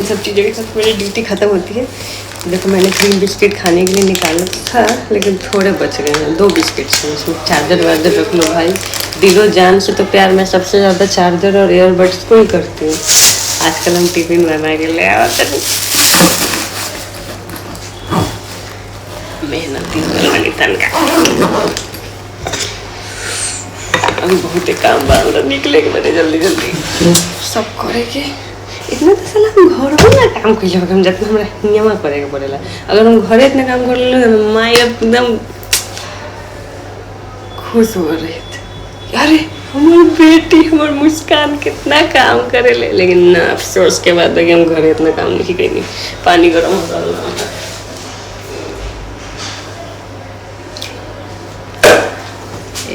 सब चीज़ों के साथ मेरी ड्यूटी ख़त्म होती है। देखो मैंने 3 बिस्किट खाने के लिए निकाला था, लेकिन थोड़े बच गए हैं। 2 बिस्किट हैं, इसमें चार्जर वार्जर रख लो भाई। दिलो जान से तो प्यार मैं सबसे ज़्यादा चार्जर और ईयरबड्स को ही करती हूँ। आजकल हम टिफिन बना के ले आते हैं। मेहनती वाली तनका अभी बहुत काम बांध निकले के बड़े जल्दी जल्दी सब करे के। इतना तो साला हम घर में ना काम कर हम जितना हमारा नियमा करे के पड़ेला। अगर हम घरे इतना काम कर ले तो माँ एकदम खुश हो रही थी, अरे हमारी बेटी हमारी मुस्कान कितना काम करे ले। लेकिन ना अफसोस के बाद कि हम घरे इतना काम नहीं करेंगे। पानी गर्म हो रहा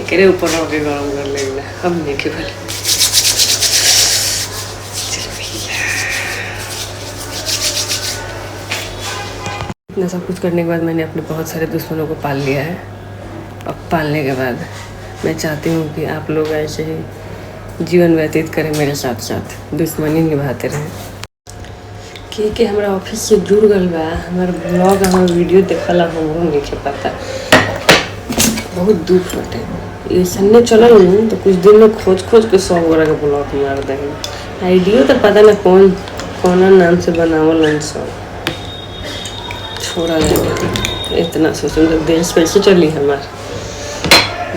एक ऊपर होके गरम कर लेगा। अब नहीं के भले इतना सब कुछ करने के बाद मैंने अपने बहुत सारे दुश्मनों को पाल लिया है। अब पालने के बाद मैं चाहती हूँ कि आप लोग ऐसे ही जीवन व्यतीत करें मेरे साथ साथ, दुश्मनी निभाते रहें। के हमारा ऑफिस से जुड़ गल बा, हमारा ब्लॉग हमारा वीडियो देखला हमरो नहीं के पता। बहुत दुख होते ये सन्ने चलल नहीं तो कुछ दिन में खोज के 100 गोरा के ब्लॉग मार देंगे। आइडियो तो पता ना कौन नाम से बनावल सब छोड़ा जाएगा। इतना सोचूं तो देश कैसे चली हमार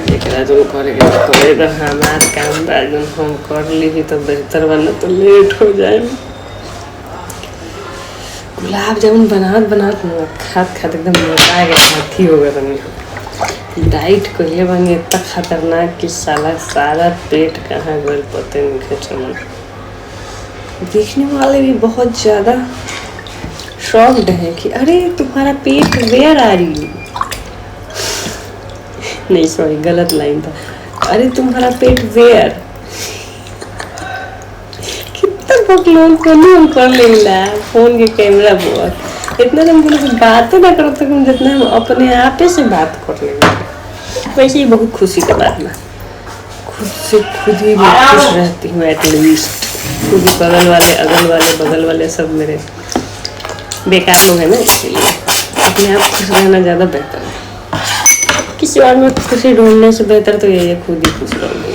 देखा जो करे तो हमार काम बा हम कर ली तो बेहतर बना तो लेट हो जाए। गुलाब जामुन बनात खात एकदम मोटा के हाथी हो गया। डाइट कहिए बनी इतना खतरनाक कि सारा पेट कहाँ गल पते नहीं चल। देखने वाले भी बहुत ज़्यादा शॉक्ड है कि अरे तुम्हारा पेट वेयर आ रही नहीं, सॉरी गलत लाइन था। अरे तुम्हारा पेट वेयर कितना बकलोल कर लेला फोन के कैमरा बहुत। इतना तो बोले बातें ना करो तो जितना हम अपने आप से बात कर लेंगे। वैसे ही बहुत खुशी के बाद में खुद से खुद ही खुश रहती हूँ। एटलीस्ट खुद बगल वाले सब मेरे बेकार लोग हैं ना, इसलिए अपने आप खुश रहना ज़्यादा बेहतर है। किसी और में खुशी ढूंढने से बेहतर तो यही है खुद ही खुश रहोगे।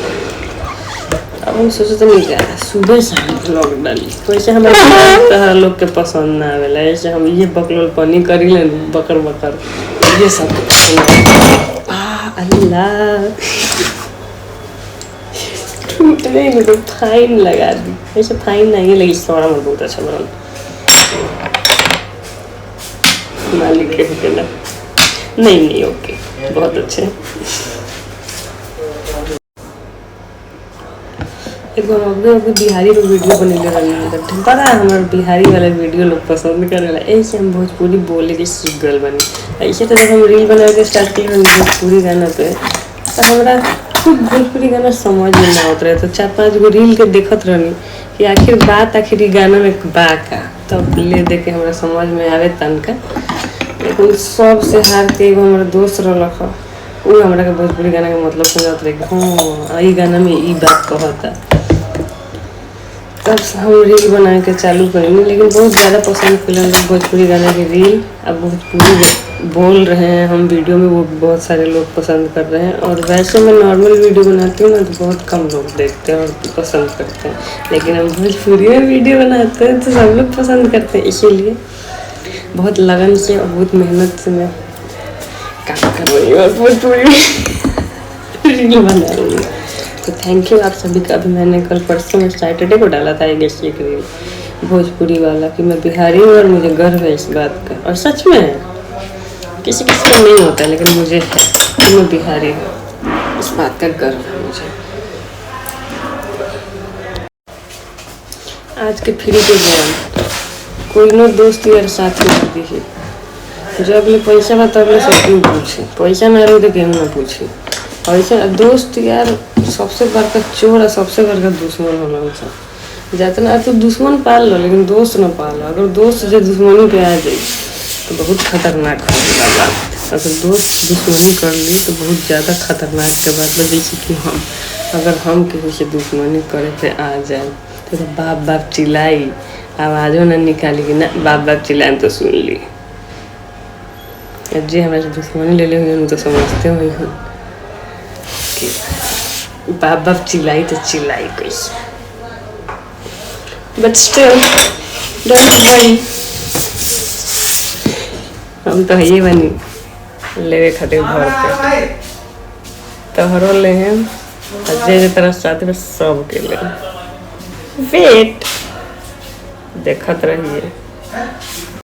अब हम सोचो तो नहीं क्या सुबह शाम ब्लॉग डाली। वैसे हमारे लोग के पसंद ना आवेला, ऐसे हम ये बकलोल पानी करी ले बकर ये सब अल्लाह टूटने में तो फाइन लगा दी। ऐसे फाइन नहीं लगी, सौरा में बहुत अच्छा बनल मालिक के होके ना। नहीं ओके बहुत अच्छे। एगो हम बिहारी लोग वीडियो बनेले रहनी पता है हमारे बिहारी वाला वीडियो लोग पसंद करेला। ऐसे हम भोजपुरी बोले के सीख गल बनी। ऐसे तो जब हम रील बना के स्टार्ट किए भोजपुरी गाना पे तो हमारा खुद भोजपुरी गाना समझ में ना होता रहे। तो 4-5 गो रील के देखत रहनी कि आखिर गाना में बा का, तब ले दे के हमारा समझ में आवे तनका। लेकिन सबसे हार के एगो हमारा दोस्त रख वो हमारा के भोजपुरी गाना के मतलब समझत रहे कि हाँ ई गाना में ई बात कहता। तब हम रील बना के चालू करेंगे। लेकिन बहुत ज़्यादा पसंद फिल्म भोजपुरी गाना की रील। अब भोजपुरी बोल रहे हैं हम वीडियो में, वो बहुत सारे लोग पसंद कर रहे हैं। और वैसे मैं नॉर्मल वीडियो बनाती हूँ ना तो बहुत कम लोग देखते हैं और पसंद करते हैं। लेकिन हम भोजपुरी में वीडियो बनाते हैं तो सब लोग पसंद करते हैं। इसीलिए बहुत लगन से और बहुत मेहनत से मैं काम कर रही हूँ और भोजपुरी में रील बना रही हूँ। तो थैंक यू आप सभी का। अभी मैंने कल परसों में सैटरडे को डाला था एक रील भोजपुरी वाला कि मैं बिहारी हूँ और मुझे गर्व है इस बात का। और सच में है, किसी का नहीं होता है लेकिन मुझे है कि मैं बिहारी हूँ, इस बात का गर्व है मुझे। आज के फ्री के ज्ञान कोई नो दोस्त यार साथ में दी है। जब ले पैसा बा तब ले सब क्यों पूछे, पैसा ना रहे तो क्यों ना पूछे। ऐसा दोस्त यार सबसे बड़का चोर और सबसे बड़का दुश्मन होला उनसे। जितना तो दुश्मन पाल लो लेकिन दोस्त ना पालो। अगर दोस्त जो दुश्मनी पे आ जाए तो बहुत खतरनाक होगा। अगर दोस्त दुश्मनी कर ली तो बहुत ज़्यादा खतरनाक के बात है। जैसे कि अगर हम किसी से दुश्मनी करे पे आ जाए तो बाप चिल्लाई आवाज़ों ना निकाली कि ना बाप बाप चिल्लाए तो सुन ली। जी हमारे से दुश्मनी ले ले हुए तो समझते हुए हूँ कि बाप बाप चिल्लाई तो चिल्लाई कैसे, बट स्टिल डोंट वरी, हम तो ये बनी लेवे खातिर घर पे तोहरो ले हैं जे तरह साथ में सब के ले वेट देखत रहिए।